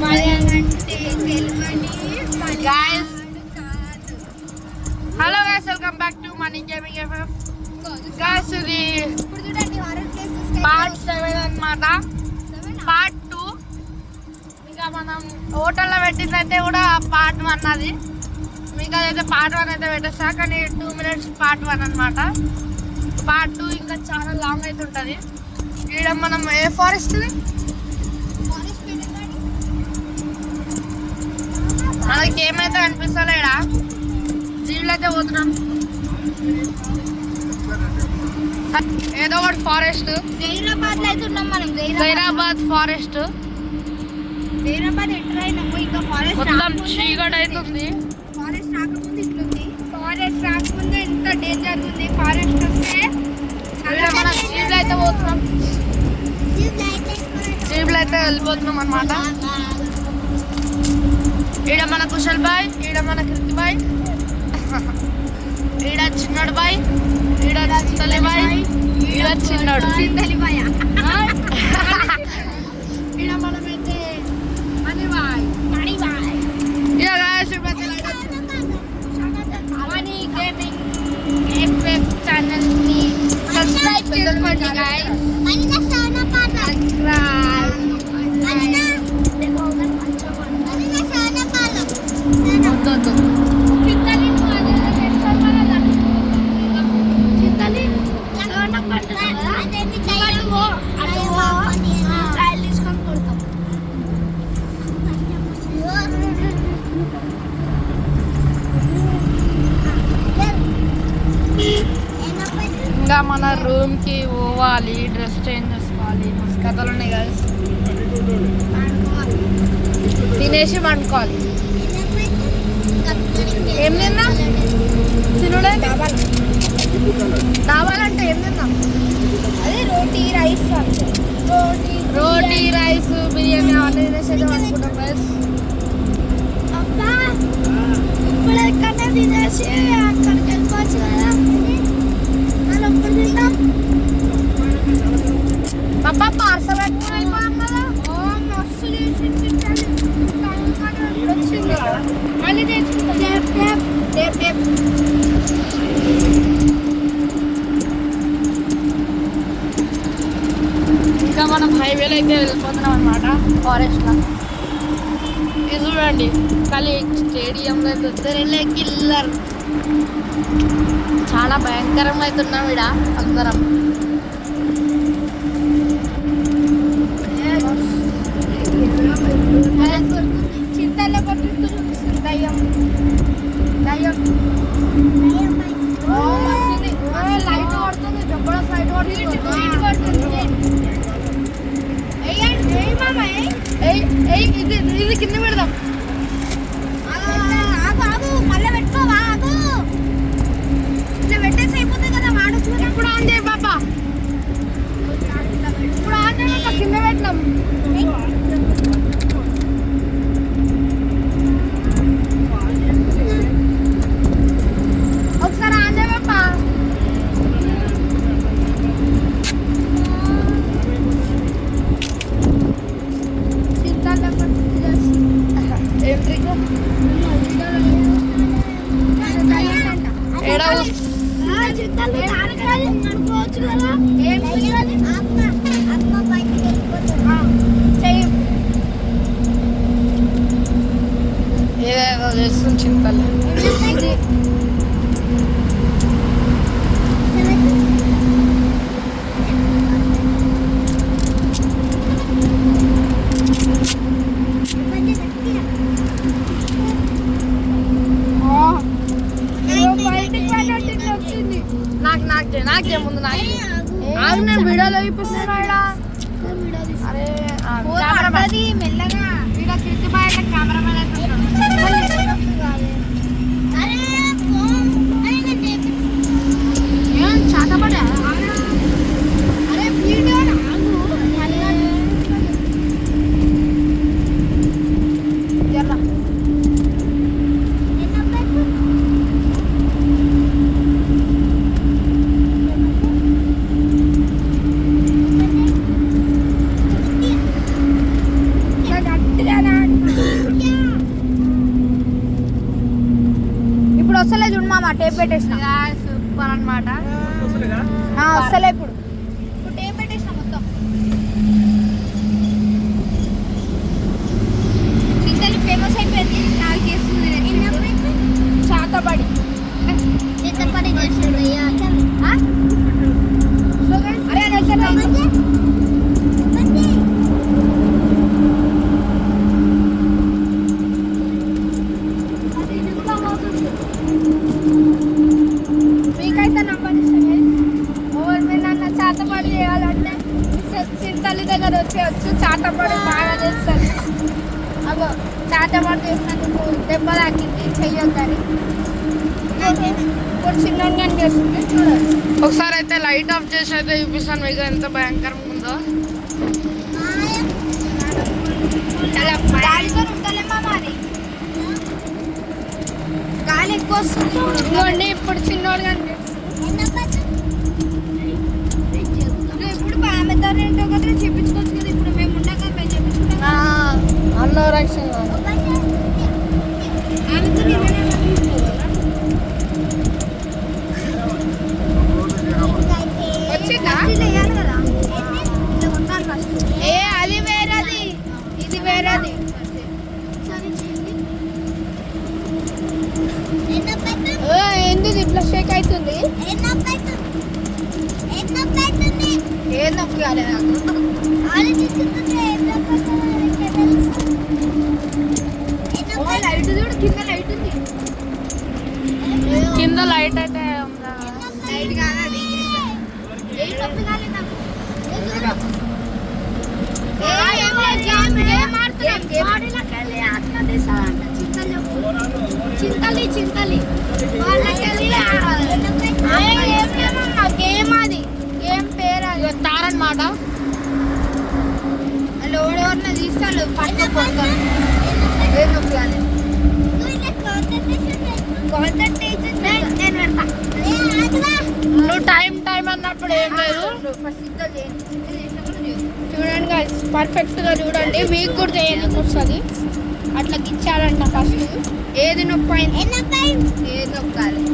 Guys, hello guys, welcome back to Money Gaming FF. Guys, ఇది part 7 అన్నమాట. Part 2 ఇంకా మనం హోటల్లో పెట్టిందైతే కూడా పార్ట్ 1 అది. మీకు అదైతే పార్ట్ 1 అయితే పెట్టేస్తా, కానీ 2 minutes పార్ట్ 1 అన్నమాట. పార్ట్ 2 ఇంకా చాలా లాంగ్ అయితే ఉంటుంది. ఇక్కడ మనం ఏ ఫారెస్ట్ మనకి ఏమైతే అనిపిస్తలే, ఇక్కడ జీవులు అయితే పోతున్నాం. ఏదో ఒకటి ఫారెస్ట్, జైరాబాద్ లో అయితే ఉన్నాం మనం. జైరాబాద్ ఫారెస్ట్. జైరాబాద్ ఎంటర్ అయినాము. ఇంకా ఫారెస్ట్ మొత్తం చీకటి అవుతుంది. ఫారెస్ట్ రాకముందు ఇట్లుంది. ఫారెస్ట్ రాకముందు ఎంత డేంజర్ ఉంది. ఫారెస్ట్ వస్తే మన జీవులు అయితే పోతున్నాం. జీవులు అయితే వెళ్ళిపోతున్నాం అన్నమాట. ఈడ మన కుశల్ బాయ్, ఈడ మన కృతి బాయ్, ఈడ చిన్నడు బాయ్, ఈడ చింతలి బాయ్, ఈడ చిన్నడు చింతలిబాయ, ఈడ మనమైతే మనీ బాయ్, మణి బాయ్. ఈడ మనీ గేమింగ్ ఎఫ్ఎఫ్ ఛానల్ ని సబ్స్క్రైబ్ చేసుకోండి గైస్. ఇంకా మన రూమ్కి పోవాలి, డ్రెస్ చేంజ్ చేసుకోవాలి. మస్తు కథలు ఉన్నాయి కదా. తినేసి వండుకోవాలి. ఏం తిన్నాం? తినుడే కావాలంటే ఏం తిన్నాం? అదే రోటీ రైస్, రోటీ రైస్ బిర్యానీ అవన్నీ తినేసి అయితే వండుకుంటాం గైస్. అబ్బా ఇప్పుడు ఎక్కడ తినేసి అక్కడికి వెళ్ళిపోవచ్చు కదా. మనం ఎప్పుడు తింటాం? పాపా పార్సల్ పెట్టుకుని అయిపోయాం కదా. మస్తు చేసి వచ్చింది. మళ్ళీ తెచ్చుకుంటాం. ఇంకా మనం హైవేలో అయితే వెళ్ళిపోతున్నాం అనమాట, ఫారెస్ట్లో. ఇది చూడండి, ఖాళీ స్టేడియంలో అయితే కిల్లర్. చాలా భయంకరంగా అయితే ఉన్నాం ఇక్కడ అందరం. చింతల్లో పట్టుకుంటారు దయ్యం. దయ్యం లైట్ పడుతుంది. జబర్దస్త్ లైట్ పడుతుంది. ఇది కింద పెడదాం. ఆగు మళ్ళీ పెట్టుకోవా? ఆగు, ఇట్లా పెట్టేసి అయిపోతుంది కదా. వాడు ఇప్పుడు ఆన్ చేయి పాపా. ఇప్పుడు ఆన్ చేయక కింద పెట్టినాం. ఒకసారి ఆన్ చేయ పాపా. ఏదో చేస్తుంది చింతలు. నాకే ముందు నాకు నేను వీడియోలో చూపిస్తున్నా. అరే మెల్లగా ఇక్కడ కిటిబాయ్ కెమెరామెన్ అయితే అరే ఫోన్ మామ టేప్ పెట్టేసిన సూపర్ అనమాట. వస్తలే ఇప్పుడు టేప్ పెట్టేసిన మొత్తం. చింతలు ఫేమస్ అయిపోయింది. నాకు చేస్తుంది చాతబడి మీకైతే నంబర్ ఇస్తాను. ఓవర్ మీద నన్ను చాతపడి చేయాలంటే చింతలి దగ్గర వచ్చేయచ్చు. చాతపడి బాగా చేస్తారు. అగో చాతపడి చేసినందుకు దెబ్బ తాకింది చెయ్యొద్దని ఇప్పుడు చిన్నగా చేస్తుంది చూడండి. ఒకసారి అయితే లైట్ ఆఫ్ చేసి అయితే చూపిస్తాను మీకు ఎంత భయంకరంగా ఉందో. గాలితో ఉంటలేమా మరి గాలి ఎక్కువ వస్తుంది. ఇదిగోండి ఇప్పుడు చిన్నోడు కానీ ఇప్పుడు ఆమెదారు ఏంటో కదా చెప్పించుకోవచ్చు కదా. ఇప్పుడు మేము ఉండగా మేము చెప్పించుకుంటాం. అన్నో రక్షణ ఏ అది వేరేది ఇది వేరేది. ఎందుకు ఇట్లా షేక్ అవుతుంది? ఏం నొప్పి కాలేదు నాకు. లైట్ చూడు కింద లైట్ ఉంది. కింద లైట్ అయితే లైట్ కాదు అది. ఏం నొప్పి కాలేదు నాకు. చింతలి చింతలి గేమ్ అది. గేమ్ పేరు అది తారనమాట. వాళ్ళు ఓడోడిన తీస్తాడు పట్టుకోపోతాను. ఏం నొప్పి కాలేదు. నువ్వు టైం అన్నప్పుడు ఏం లేదు. చూడండి గైస్ పర్ఫెక్ట్ గా చూడండి. మీకు కూడా చేయడానికి వస్తుంది. అట్లా గిచ్చాడంట ఫస్ట్. ఏది నొప్పి అయింది? ఏది నొప్పి కాలేదు.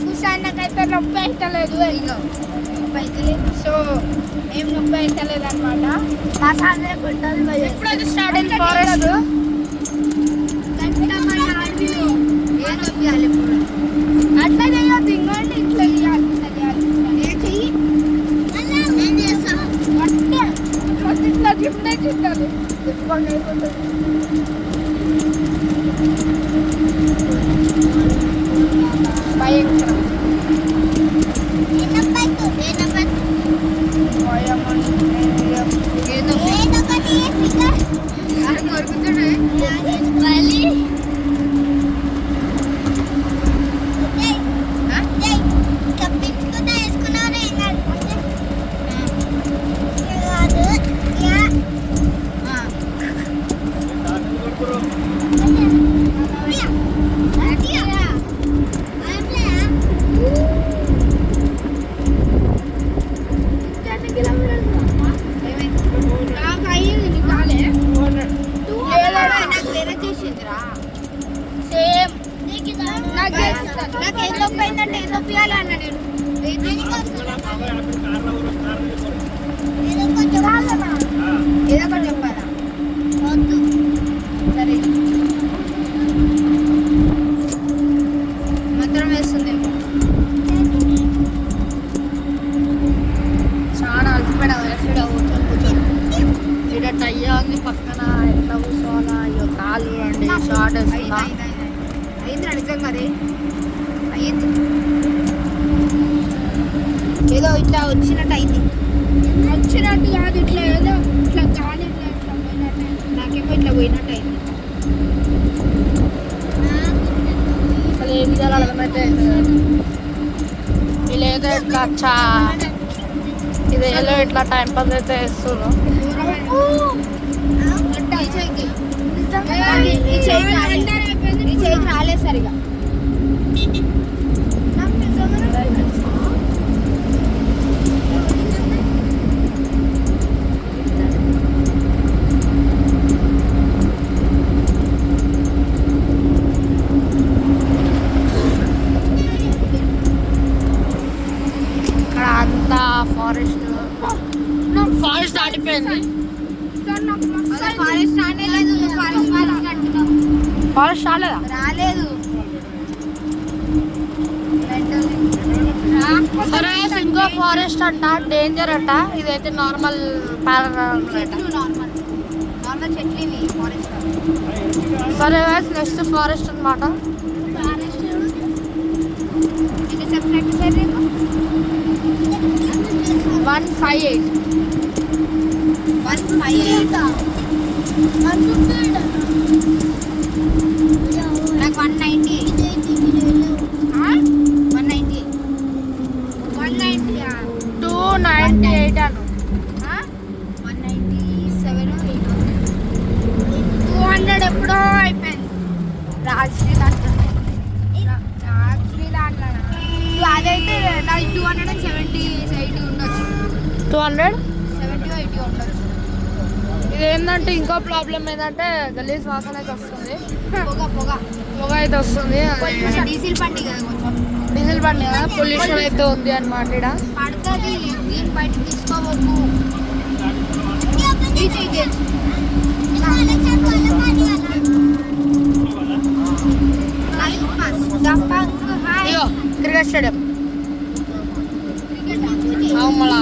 కుషాన్నకైతే నొప్పి అవుతలేదు. ఇగో నొప్పి అవుతలేదు. సో ఏం నొప్పి అవుతలేదు అనమాట. ఎప్పుడైతే స్టార్ట్ అయింది ఫారెస్ట్ ఏ నొప్పి కాలేదు. అట్లా చేయొద్దు. ఇంకోండి ఇట్లా చేయాలి. ఇట్లా చేయాలి. ఏ చెయ్యి ఇట్లా జిమ్నే చిట్టాలి. భయంకరం. నాకు ఏం నొప్పి అయిందంటే ఏం నొప్పి అన్నా నేను. ఏదో ఒకటి చెప్పాలా? సరే మంత్రం వేస్తుందేమో. చాలా అలసిపోయి ఇక్కడ టయ్యా ఉంది పక్కన. ఎట్లా కూర్చోవాలా? అయ్యో కాలు అండి షార్ట్ వేసుకున్నా. అయింది నిజంగా అదే అయ్యింది. ఏదో ఇట్లా వచ్చినట్టు అయింది. వచ్చినట్టు కాదు ఇట్లా ఏదో ఇట్లా గాలి ఇట్లా ఇట్లా పోయినట్టు. నాకేమో ఇట్లా పోయినట్టు అయింది. అసలు ఏ విధాలు అర్థమైతే వీళ్ళేదో ఇట్లా ఇదేదో ఇట్లా టైం పాస్ అయితే వేస్తున్నారు. ఈ చేతికి రాలేదు సరిగా. ఫారెస్ట్ రాలేదా? రాలేదు. సరే ఇంకో ఫారెస్ట్ అంట, డేంజర్ అంట. ఇదైతే నార్మల్ పారానార్మల్ అంట. నార్మల్ చెట్లు ఇవి ఫారెస్ట్. సరే నెక్స్ట్ ఫారెస్ట్ అనమాట. ఫారెస్ట్ ఎన్ని సబ్స్క్రైబ్ చేశారు నీకు? 158. 158. నాకు 190. 190. 298 అను. 197 200 ఎప్పుడో అయిపోయింది. రాజశ్రీ దాంట్లో అదైతే నాది 270 80 ఉండొచ్చు. 200. 70 80 ఉండొచ్చు. ఇదేంటంటే ఇంకో ప్రాబ్లం ఏంటంటే గలీజ్ వాసన అయితే వస్తుంది, పొగ అయితే వస్తుంది. డీజిల్ బండి కదా, కొంచెం డీజిల్ బండి కదా, పొల్యూషన్ అయితే ఉంది అనమాట. ఇక్కడ పడుతుంది. దీని బయటకు తీసుకోవద్దు. ఇగో క్రికెట్ స్టేడియం మళ్ళా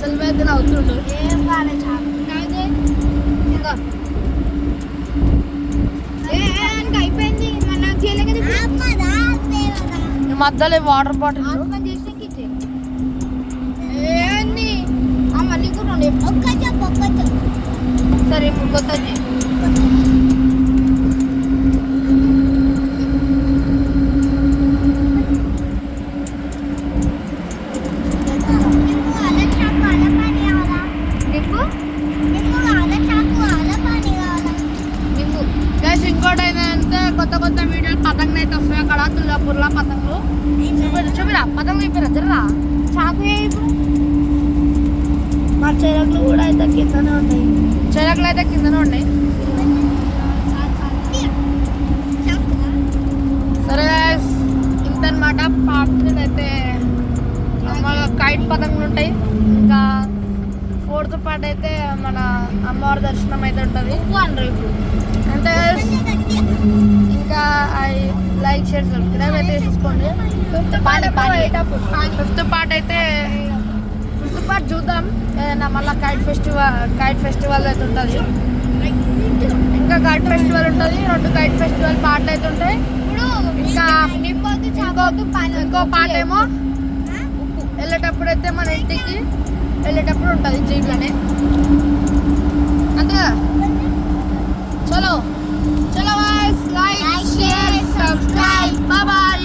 చలివేదన అవుతుండు. ఏం కాలేదు. అయిపోయింది. మన మధ్యలో వాటర్ బాటిల్ ఏంది మళ్ళీ కూడా సరే ఇప్పుడు కొత్త ఇంకోటి ఏంటంటే కొత్త కొత్త వీడియోలు పతంగులు అయితే వస్తాయి అక్కడ తుల్లాపూర్లో. పతంగులు చూపిరా, పతంగులు చూపిరా జరా. చాకు ఇప్పుడు మా చెరకులు కూడా అయితే కిందనే ఉన్నాయి. చెరకులు అయితే కిందనే ఉన్నాయి. సరే ఇంతనమాట పాటలు అయితే కైట్ పతంగులు ఉంటాయి. ఇంకా 4th పార్ట్ అయితే మన అమ్మవారి దర్శనం అయితే ఉంటుంది. అంటే ఇంకా లైక్ షేర్ సబ్స్క్రైబ్ అయితే చేసుకోండి. 5th పార్ట్ అయితే 5th పార్ట్ చూద్దాం. ఏదైనా మళ్ళీ కైట్ ఫెస్టివల్ అయితే ఉంటుంది. ఇంకా కైట్ ఫెస్టివల్ ఉంటుంది. 2 కైట్ ఫెస్టివల్ పార్ట్ అయితే ఉంటాయి. ఇంకా ఇంకో పార్ట్ ఏమో వెళ్ళేటప్పుడు అయితే మన ఇంటికి వెళ్ళేటప్పుడు ఉంటుంది జీప్లోనే. అంతే. చలో చలో, like share subscribe, bye bye.